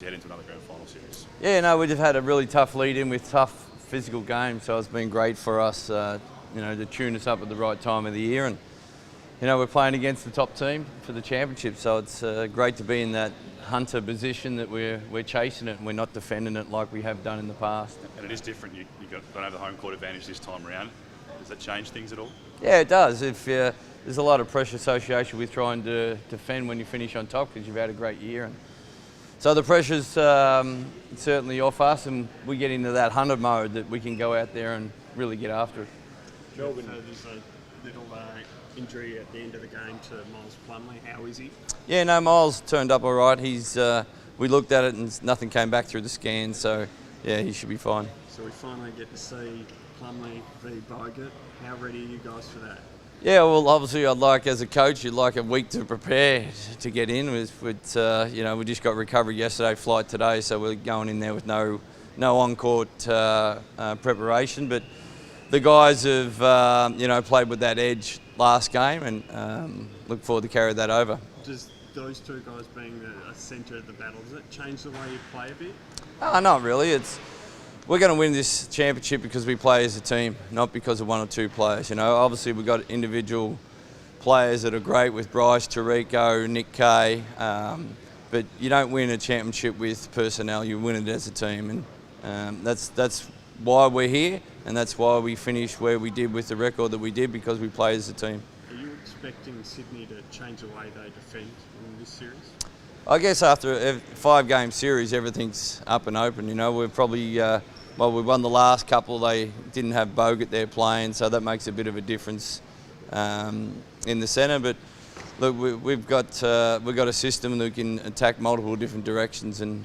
head into another grand final series? Yeah, no, we've had a really tough lead in with tough physical games, so it's been great for us, to tune us up at the right time of the year. And, we're playing against the top team for the championship, so it's great to be in that hunter position that we're chasing it and we're not defending it like we have done in the past. And it is different. You don't have the home court advantage this time around. Does that change things at all? Yeah, it does. There's a lot of pressure associated with trying to defend when you finish on top because you've had a great year. And so the pressure's certainly off us, and we get into that hunter mode that we can go out there and really get after it. Melbourne, there's a little injury at the end of the game to Miles Plumley. How is he? Yeah, no, Miles turned up all right. We looked at it and nothing came back through the scan, so yeah, he should be fine. So we finally get to see Plumley v Bogut. How ready are you guys for that? Yeah, well, obviously, as a coach, you'd like a week to prepare to get in. We just got recovery yesterday, flight today, so we're going in there with no on-court preparation. But the guys have, played with that edge last game, and look forward to carry that over. Does those two guys being a centre of the battle, does it change the way you play a bit? Not really. We're going to win this championship because we play as a team, not because of one or two players. Obviously we've got individual players that are great with Bryce, Tarico, Nick Kay, but you don't win a championship with personnel. You win it as a team, and that's why we're here, and that's why we finished where we did with the record that we did, because we play as a team. Are you expecting Sydney to change the way they defend in this series? I guess after a 5-game series, everything's up and open. We're probably, we won the last couple. They didn't have Bogut there playing, so that makes a bit of a difference in the centre. But look, we've got a system that can attack multiple different directions, and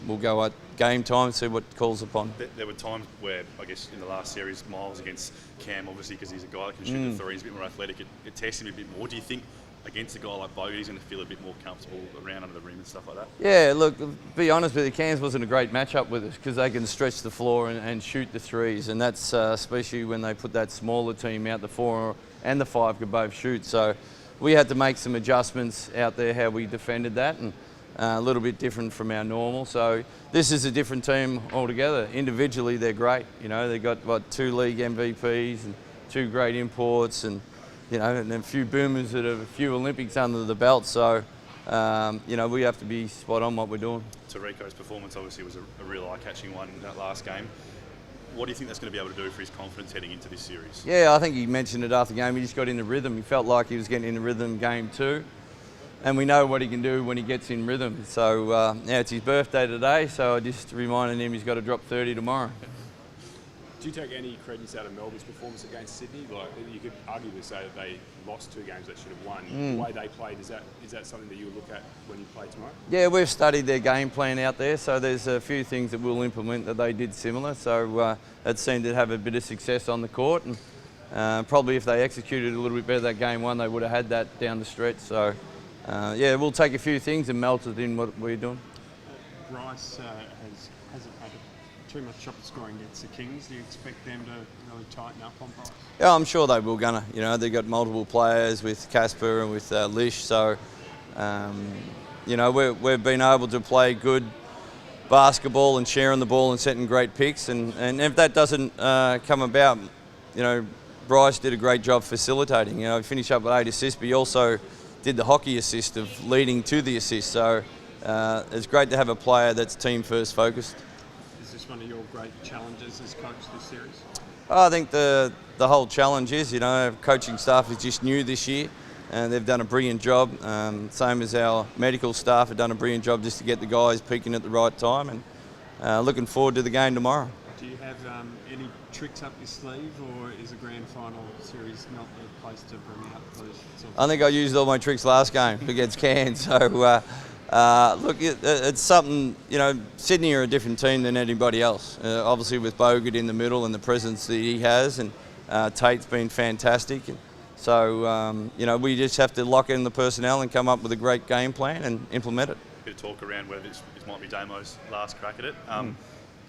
we'll go at game time and see what calls upon. There were times where, I guess, in the last series, Miles against Cam, obviously, because he's a guy that can shoot the three, he's a bit more athletic, it tests him a bit more. Do you think against a guy like Bogut, he's going to feel a bit more comfortable around under the rim and stuff like that? Yeah, look, to be honest with you, Cairns wasn't a great matchup with us because they can stretch the floor and shoot the threes, and that's especially when they put that smaller team out, the 4 and the 5 could both shoot. So we had to make some adjustments out there how we defended that, and a little bit different from our normal. So this is a different team altogether. Individually, they're great. They've got 2 league MVPs and 2 great imports, and and a few boomers that have a few Olympics under the belt. So, we have to be spot on what we're doing. Tarico's performance obviously was a real eye-catching one in that last game. What do you think that's going to be able to do for his confidence heading into this series? Yeah, I think he mentioned it after the game. He just got into rhythm. He felt like he was getting into rhythm game 2. And we know what he can do when he gets in rhythm. So, it's his birthday today, so I just reminded him he's got to drop 30 tomorrow. Do you take any credence out of Melbourne's performance against Sydney? Like, you could arguably say that they lost 2 games they should have won. The way they played, is that something that you look at when you play tomorrow? Yeah, we've studied their game plan out there, so there's a few things that we'll implement that they did similar. So it seemed to have a bit of success on the court, and probably if they executed a little bit better that game 1, they would have had that down the stretch. So we'll take a few things and melt it in what we're doing. Bryce hasn't had too much shot scoring against the Kings. Do you expect them to really tighten up on Bryce? Yeah, I'm sure they will, Gunner. They've got multiple players with Casper and with Lish, so we've been able to play good basketball and sharing the ball and setting great picks, and if that doesn't come about, Bryce did a great job facilitating. He finished up with 8 assists, but he also did the hockey assist of leading to the assist. So it's great to have a player that's team first focused. Is this one of your great challenges as coach this series? I think the whole challenge is, coaching staff is just new this year, and they've done a brilliant job. Same as our medical staff have done a brilliant job just to get the guys peaking at the right time, and looking forward to the game tomorrow. Do you have any tricks up your sleeve, or is a grand final series not the place to bring out those sorts of... I think I used all my tricks last game against Cairns, so look, it's something, Sydney are a different team than anybody else. Obviously with Bogut in the middle and the presence that he has, and Tate's been fantastic. And so, we just have to lock in the personnel and come up with a great game plan and implement it. A bit of talk around whether this might be Damo's last crack at it.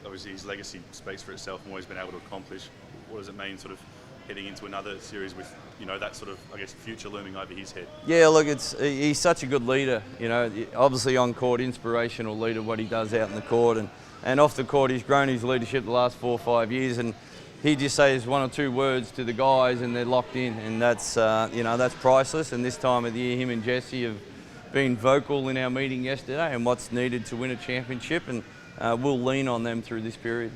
Obviously his legacy speaks for itself and what he's been able to accomplish. What does it mean sort of heading into another series with, you know, that sort of, I guess, future looming over his head? Yeah, look, he's such a good leader. You know, obviously on court, inspirational leader, what he does out in the court, and off the court, he's grown his leadership the last 4 or 5 years, and he just says 1 or 2 words to the guys, and they're locked in, and that's that's priceless. And this time of the year, him and Jesse have been vocal in our meeting yesterday and what's needed to win a championship, and we'll lean on them through this period.